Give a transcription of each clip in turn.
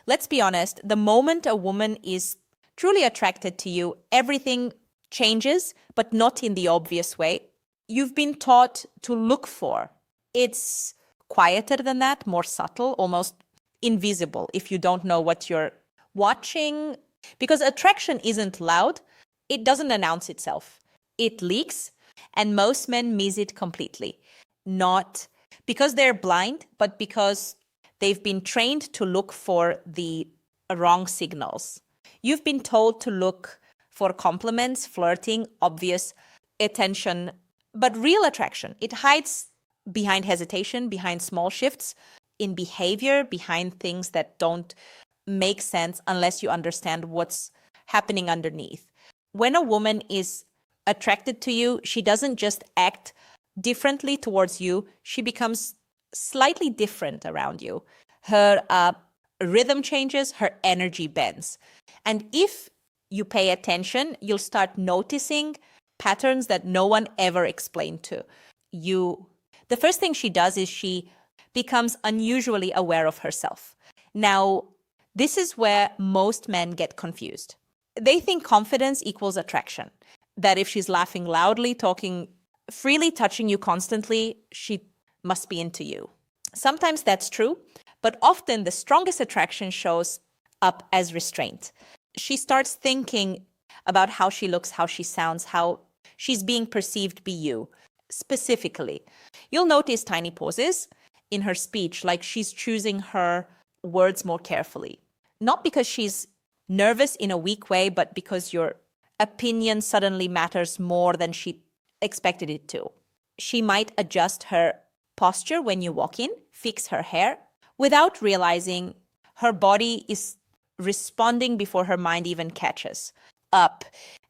Let's be honest, the moment a woman is truly attracted to you, everything changes, but not in the obvious way. You've been taught to look for. It's quieter than that, more subtle, almost invisible if you don't know what you're watching. Because attraction isn't loud, it doesn't announce itself. It leaks, and most men miss it completely. Not because they're blind, but because they've been trained to look for the wrong signals. You've been told to look for compliments, flirting, obvious attention, but real attraction, it hides behind hesitation, behind small shifts in behavior, behind things that don't make sense unless you understand what's happening underneath. When a woman is attracted to you, she doesn't just act differently towards you, she becomes slightly different around you. Her rhythm changes, her energy bends. And if you pay attention, you'll start noticing patterns that no one ever explained to you. The first thing she does is she becomes unusually aware of herself. Now, this is where most men get confused. They think confidence equals attraction, that if she's laughing loudly, talking freely, touching you constantly, she must be into you. Sometimes that's true, but often the strongest attraction shows up as restraint. She starts thinking about how she looks, how she sounds, how she's being perceived by you. Specifically, you'll notice tiny pauses in her speech, like she's choosing her words more carefully. Not because she's nervous in a weak way, but because your opinion suddenly matters more than she expected it to. She might adjust her posture when you walk in, fix her hair, without realizing her body is responding before her mind even catches up.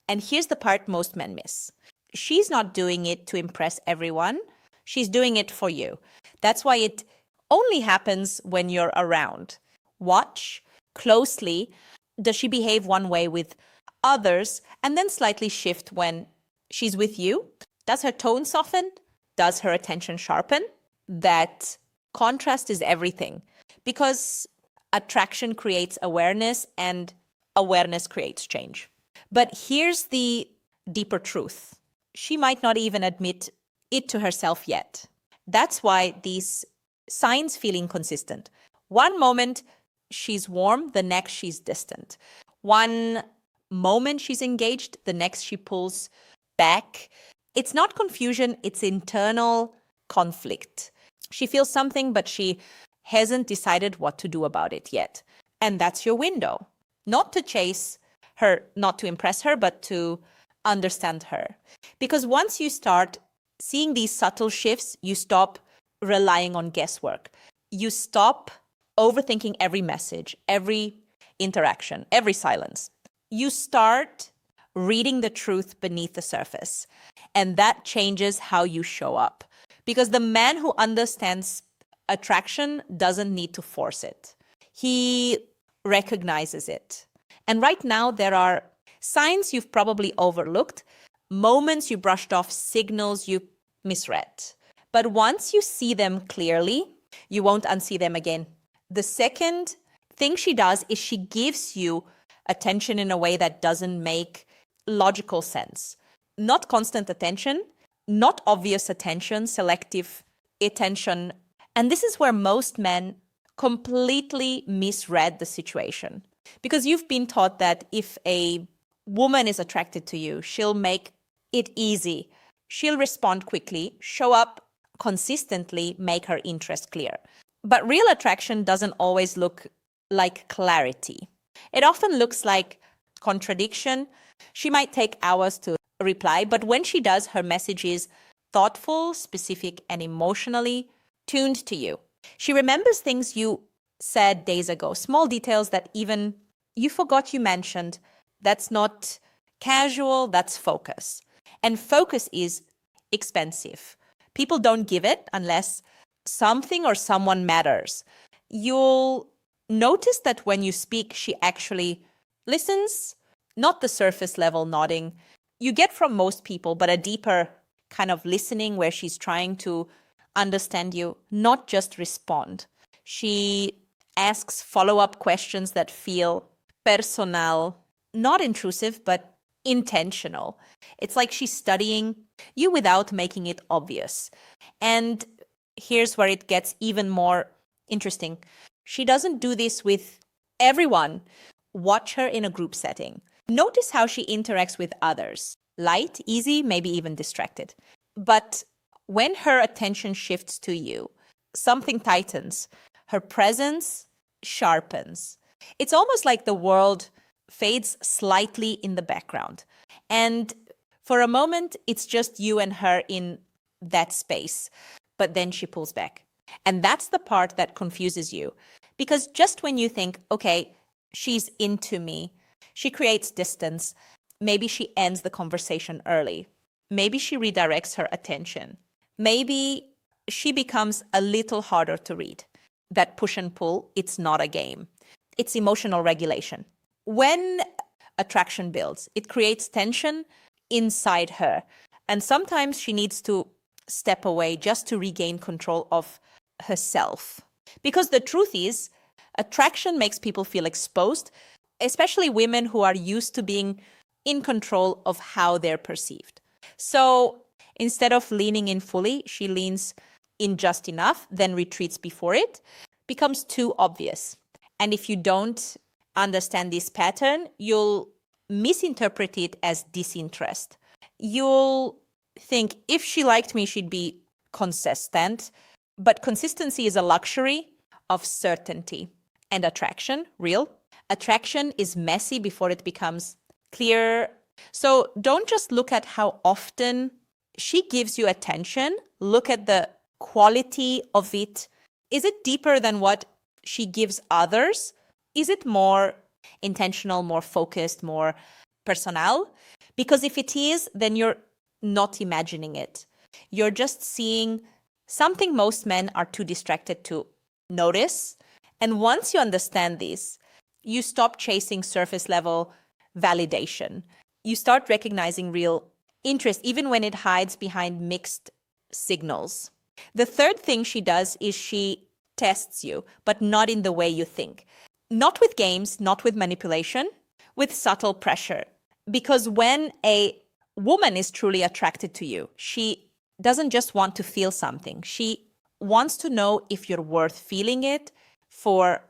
And here's the part most men miss. She's not doing it to impress everyone. She's doing it for you. That's why it only happens when you're around. Watch closely. Does she behave one way with others and then slightly shift when she's with you? Does her tone soften? Does her attention sharpen? That contrast is everything, because attraction creates awareness and awareness creates change. But here's the deeper truth. She might not even admit it to herself yet. That's why these signs feel inconsistent. One moment she's warm, the next she's distant. One moment she's engaged, the next she pulls back. It's not confusion, it's internal conflict. She feels something, but she hasn't decided what to do about it yet. And that's your window. Not to chase her, not to impress her, but to understand her. Because once you start seeing these subtle shifts, you stop relying on guesswork. You stop overthinking every message, every interaction, every silence. You start reading the truth beneath the surface. And that changes how you show up. Because the man who understands attraction doesn't need to force it. He recognizes it. And right now, there are signs you've probably overlooked, moments you brushed off, signals you misread. But once you see them clearly, you won't unsee them again. The second thing she does is she gives you attention in a way that doesn't make logical sense. Not constant attention, not obvious attention, selective attention. And this is where most men completely misread the situation. Because you've been taught that if a woman is attracted to you, she'll make it easy. She'll respond quickly, show up consistently, make her interest clear. But real attraction doesn't always look like clarity. It often looks like contradiction. She might take hours to reply, but when she does, her message is thoughtful, specific, and emotionally tuned to you. She remembers things you said days ago, small details that even you forgot you mentioned. That's not casual, that's focus. And focus is expensive. People don't give it unless something or someone matters. You'll notice that when you speak, she actually listens, not the surface level nodding you get from most people, but a deeper kind of listening where she's trying to understand you, not just respond. She asks follow-up questions that feel personal, not intrusive, but intentional. It's like she's studying you without making it obvious. And here's where it gets even more interesting. She doesn't do this with everyone. Watch her in a group setting. Notice how she interacts with others. Light, easy, maybe even distracted. But when her attention shifts to you, something tightens. Her presence sharpens. It's almost like the world fades slightly in the background. And for a moment, it's just you and her in that space. But then she pulls back. And that's the part that confuses you. Because just when you think, okay, she's into me, she creates distance. Maybe she ends the conversation early. Maybe she redirects her attention. Maybe she becomes a little harder to read. That push and pull, it's not a game. It's emotional regulation. When attraction builds, it creates tension inside her. And sometimes she needs to step away just to regain control of herself. Because the truth is, attraction makes people feel exposed, especially women who are used to being in control of how they're perceived. So instead of leaning in fully, she leans in just enough, then retreats before it becomes too obvious. And if you don't understand this pattern, you'll misinterpret it as disinterest. You'll think if she liked me, she'd be consistent. But consistency is a luxury of certainty. And attraction, real. Attraction is messy before it becomes clear. So don't just look at how often she gives you attention. Look at the quality of it. Is it deeper than what she gives others? Is it more intentional, more focused, more personal? Because if it is, then you're not imagining it. You're just seeing something most men are too distracted to notice. And once you understand this, you stop chasing surface level validation. You start recognizing real interest, even when it hides behind mixed signals. The third thing she does is she tests you, but not in the way you think. Not with games, not with manipulation, with subtle pressure. Because when a woman is truly attracted to you, she doesn't just want to feel something. She wants to know if you're worth feeling it for.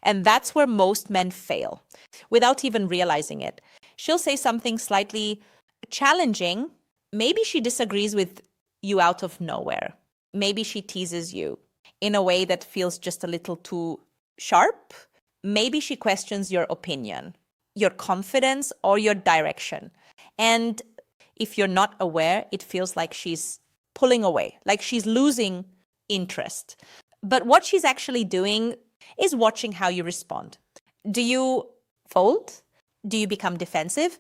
And that's where most men fail, without even realizing it. She'll say something slightly challenging. Maybe she disagrees with you out of nowhere. Maybe she teases you in a way that feels just a little too sharp. Maybe she questions your opinion, your confidence, or your direction. And if you're not aware, it feels like she's pulling away, like she's losing interest. But what she's actually doing is watching how you respond. Do you fold? Do you become defensive?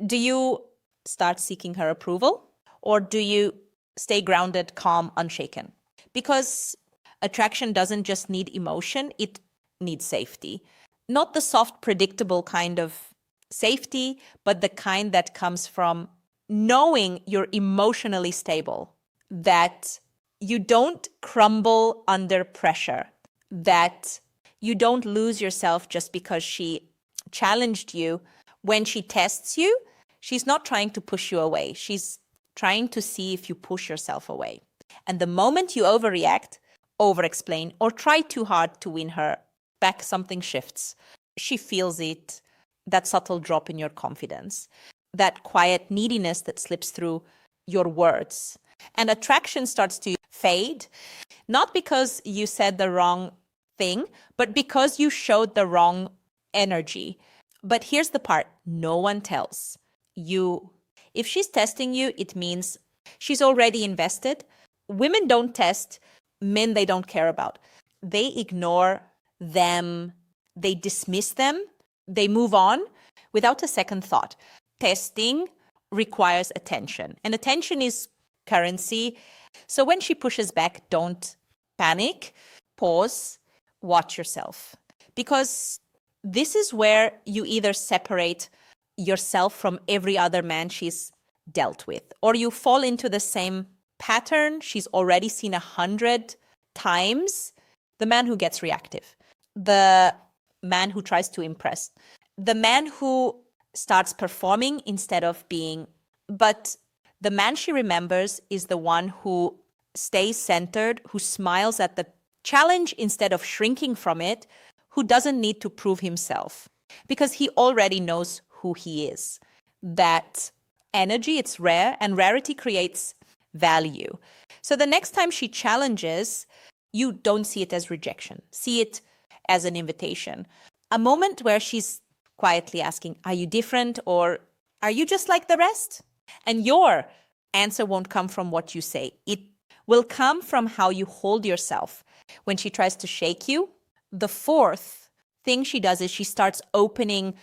Do you start seeking her approval? Or do you stay grounded, calm, unshaken? Because attraction doesn't just need emotion, it needs safety. Not the soft, predictable kind of safety, but the kind that comes from knowing you're emotionally stable, that you don't crumble under pressure, that you don't lose yourself just because she challenged you. When she tests you, she's not trying to push you away. She's trying to see if you push yourself away. And the moment you overreact, over-explain, or try too hard to win her back, something shifts. She feels it, that subtle drop in your confidence, that quiet neediness that slips through your words. And attraction starts to fade, not because you said the wrong thing, but because you showed the wrong energy. But here's the part no one tells you. If she's testing you, it means she's already invested. Women don't test men they don't care about. They ignore them, they dismiss them, they move on without a second thought. Testing requires attention, and attention is currency. So when she pushes back, don't panic, pause, watch yourself. Because this is where you either separate yourself from every other man she's dealt with, or you fall into the same pattern she's already seen 100 times, the man who gets reactive. the man who tries to impress, the man who starts performing instead of being. But the man she remembers is the one who stays centered, who smiles at the challenge instead of shrinking from it, who doesn't need to prove himself because he already knows who he is. That energy, it's rare, and rarity creates value. So the next time she challenges, you don't see it as rejection. See it as an invitation. A moment where she's quietly asking, are you different or are you just like the rest? And your answer won't come from what you say. It will come from how you hold yourself. When she tries to shake you, the fourth thing she does is she starts opening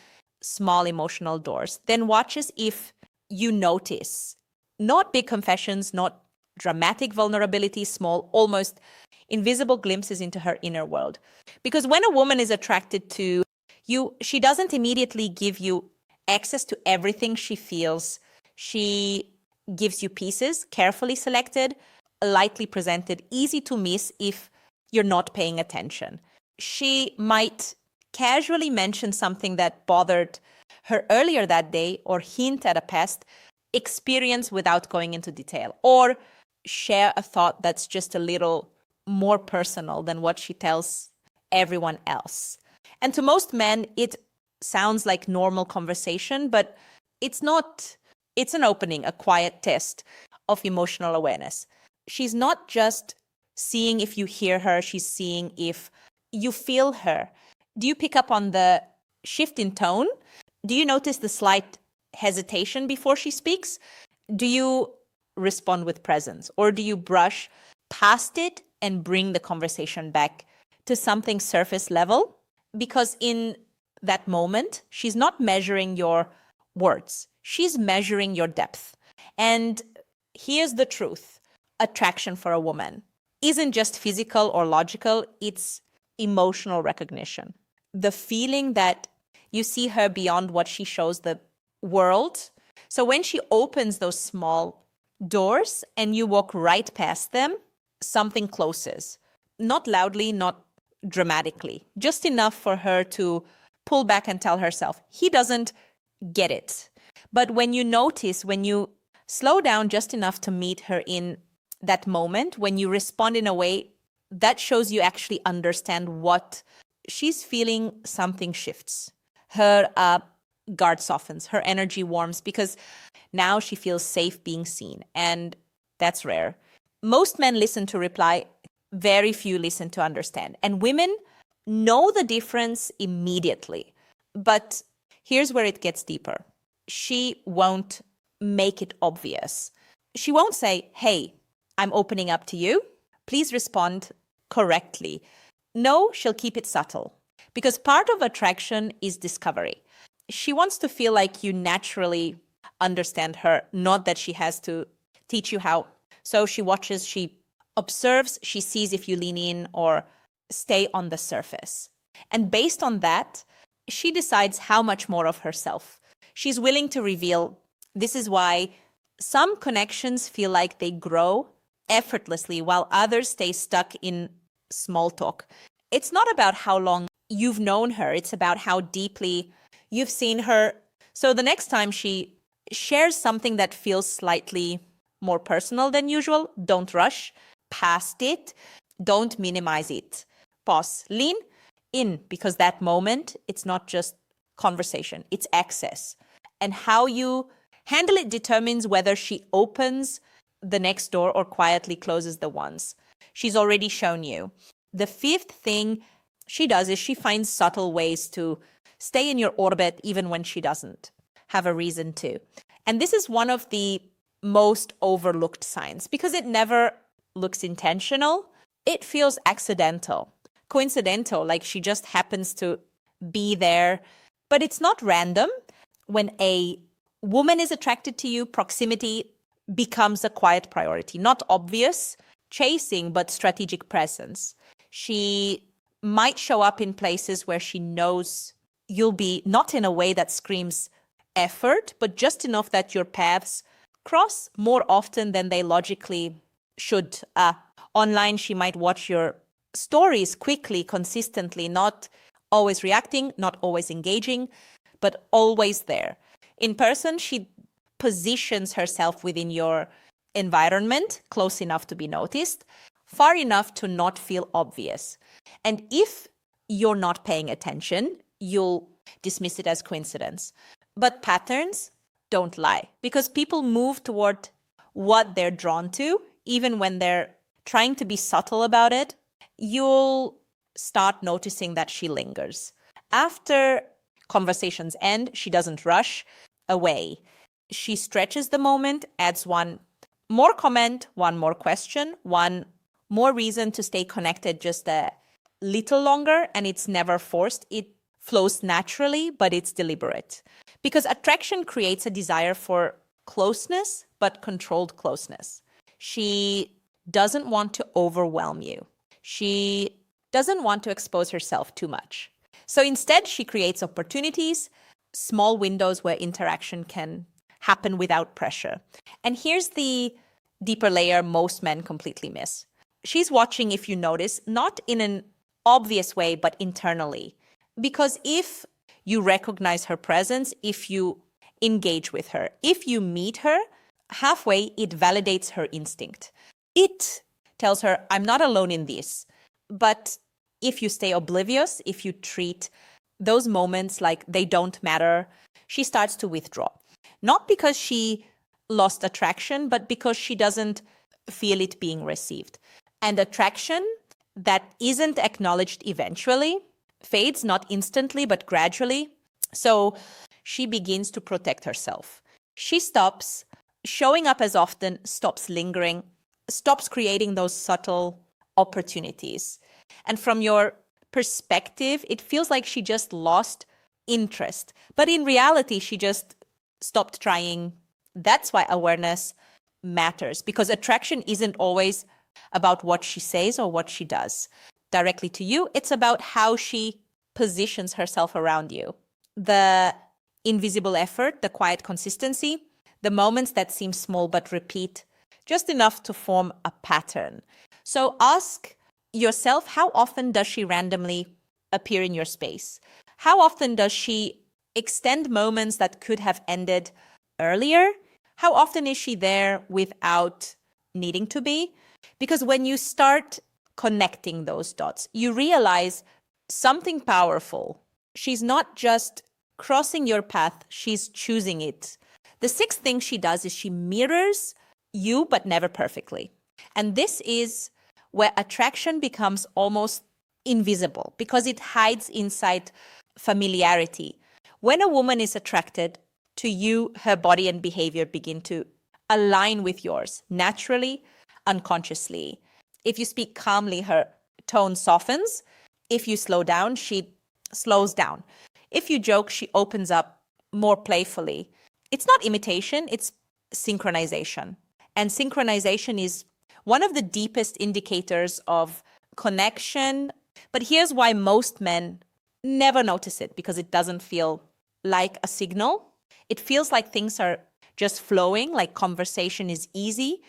small emotional doors. Then watches if you notice. Not big confessions, not dramatic vulnerability, small, almost invisible glimpses into her inner world. Because when a woman is attracted to you, she doesn't immediately give you access to everything she feels. She gives you pieces, carefully selected, lightly presented, easy to miss if you're not paying attention. She might casually mention something that bothered her earlier that day or hint at a past experience without going into detail, or share a thought that's just a little more personal than what she tells everyone else. And to most men, it sounds like normal conversation, but it's not. It's an opening, a quiet test of emotional awareness. She's not just seeing if you hear her, she's seeing if you feel her. Do you pick up on the shift in tone? Do you notice the slight hesitation before she speaks? Do you respond with presence, or do you brush past it and bring the conversation back to something surface level? Because in that moment, she's not measuring your words. She's measuring your depth. And here's the truth. Attraction for a woman isn't just physical or logical, it's emotional recognition. The feeling that you see her beyond what she shows the world. So when she opens those small doors and you walk right past them, something closes. Not loudly, not dramatically, just enough for her to pull back and tell herself, he doesn't get it. But when you notice, when you slow down just enough to meet her in that moment, when you respond in a way that shows you actually understand what she's feeling, something shifts. Her guard softens, her energy warms because now she feels safe being seen. And that's rare. Most men listen to reply, very few listen to understand. And women know the difference immediately. But here's where it gets deeper. She won't make it obvious. She won't say, hey, I'm opening up to you. Please respond correctly. No, she'll keep it subtle. Because part of attraction is discovery. She wants to feel like you naturally understand her, not that she has to teach you how. So she watches, she observes, she sees if you lean in or stay on the surface. And based on that, she decides how much more of herself she's willing to reveal. This is why some connections feel like they grow effortlessly while others stay stuck in small talk. It's not about how long you've known her, it's about how deeply you've seen her. So the next time she shares something that feels slightly more personal than usual, don't rush past it, don't minimize it. Pause, lean in, because that moment, it's not just conversation, it's access. And how you handle it determines whether she opens the next door or quietly closes the ones she's already shown you. The fifth thing she does is she finds subtle ways to stay in your orbit even when she doesn't have a reason to. And this is one of the most overlooked signs because it never looks intentional. It feels accidental, coincidental, like she just happens to be there. But it's not random. When a woman is attracted to you, proximity becomes a quiet priority, not obvious chasing, but strategic presence. She might show up in places where she knows you'll be, not in a way that screams effort, but just enough that your paths cross more often than they logically should. Online, she might watch your stories quickly, consistently, not always reacting, not always engaging, but always there. In person, she positions herself within your environment, close enough to be noticed, far enough to not feel obvious. And if you're not paying attention, you'll dismiss it as coincidence. But patterns don't lie, because people move toward what they're drawn to, even when they're trying to be subtle about it. You'll start noticing that she lingers. After conversations end, she doesn't rush away. She stretches the moment, adds one more comment, one more question, one more reason to stay connected just a little longer, and it's never forced. It flows naturally, but it's deliberate. Because attraction creates a desire for closeness, but controlled closeness. She doesn't want to overwhelm you. She doesn't want to expose herself too much. So instead, she creates opportunities, small windows where interaction can happen without pressure. And here's the deeper layer most men completely miss. She's watching, if you notice, not in an obvious way, but internally. Because if you recognize her presence, if you engage with her, if you meet her halfway, it validates her instinct. It tells her, I'm not alone in this. But if you stay oblivious, if you treat those moments like they don't matter, she starts to withdraw. Not because she lost attraction, but because she doesn't feel it being received. And attraction that isn't acknowledged eventually fades, not instantly, but gradually. So she begins to protect herself. She stops showing up as often, stops lingering, stops creating those subtle opportunities. And from your perspective, it feels like she just lost interest. But in reality, she just stopped trying. That's why awareness matters, because attraction isn't always about what she says or what she does directly to you. It's about how she positions herself around you. The invisible effort, the quiet consistency, the moments that seem small but repeat just enough to form a pattern. So ask yourself, how often does she randomly appear in your space? How often does she extend moments that could have ended earlier? How often is she there without needing to be? Because when you start connecting those dots, you realize something powerful. She's not just crossing your path, she's choosing it. The sixth thing she does is she mirrors you, but never perfectly. And this is where attraction becomes almost invisible, because it hides inside familiarity. When a woman is attracted to you, her body and behavior begin to align with yours naturally, unconsciously. If you speak calmly, her tone softens. If you slow down, she slows down. If you joke, she opens up more playfully. It's not imitation, it's synchronization. And synchronization is one of the deepest indicators of connection. But here's why most men never notice it, because it doesn't feel like a signal. It feels like things are just flowing, like conversation is easy,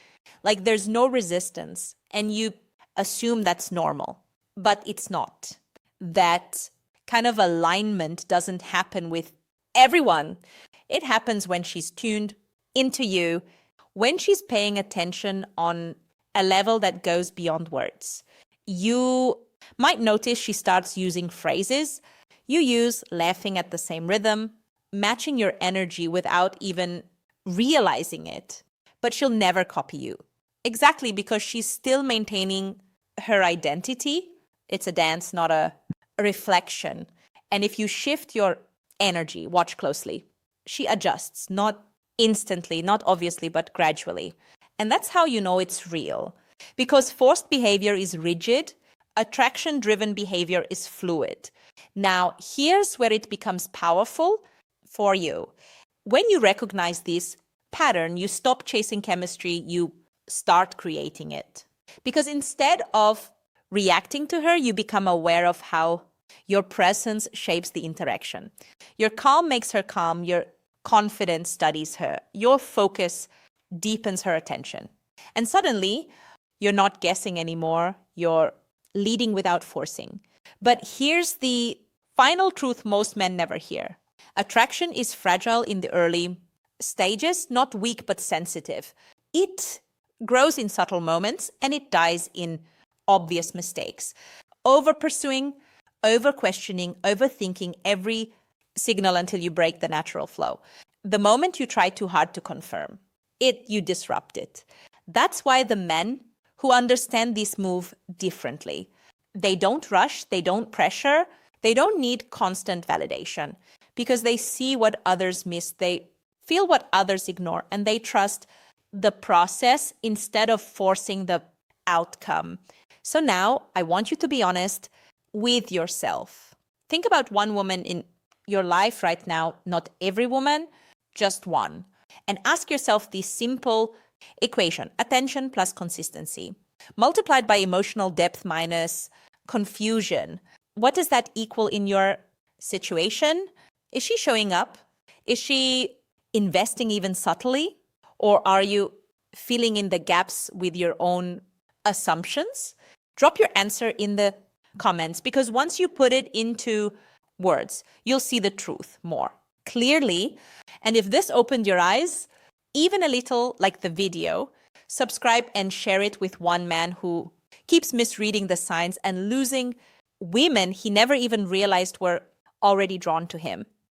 like there's no resistance. And you assume that's normal, but it's not. That kind of alignment doesn't happen with everyone. It happens when she's tuned into you, when she's paying attention on a level that goes beyond words. You might notice she starts using phrases you use, laughing at the same rhythm, matching your energy without even realizing it. But she'll never copy you. Exactly, because she's still maintaining her identity. It's a dance, not a reflection. And if you shift your energy, watch closely, she adjusts, not instantly, not obviously, but gradually. And that's how you know it's real. Because forced behavior is rigid, attraction-driven behavior is fluid. Now, here's where it becomes powerful for you. When you recognize this pattern, you stop chasing chemistry, you start creating it. Because instead of reacting to her, you become aware of how your presence shapes the interaction. Your calm makes her calm, your confidence studies her, your focus deepens her attention. And suddenly, you're not guessing anymore, you're leading without forcing. But here's the final truth most men never hear. Attraction is fragile in the early stages, not weak but sensitive. It grows in subtle moments and it dies in obvious mistakes. Over pursuing, over questioning, overthinking every signal until you break the natural flow. The moment you try too hard to confirm it, you disrupt it. That's why the men who understand this move differently. They don't rush, they don't pressure, they don't need constant validation because they see what others miss, they feel what others ignore, and they trust the process instead of forcing the outcome. So now I want you to be honest with yourself. Think about one woman in your life right now, not every woman, just one. And ask yourself this simple equation: attention plus consistency, multiplied by emotional depth minus confusion. What does that equal in your situation? Is she showing up? Is she investing even subtly? Or are you filling in the gaps with your own assumptions? Drop your answer in the comments, because once you put it into words, you'll see the truth more clearly. And if this opened your eyes, even a little, like the video, subscribe and share it with one man who keeps misreading the signs and losing women he never even realized were already drawn to him.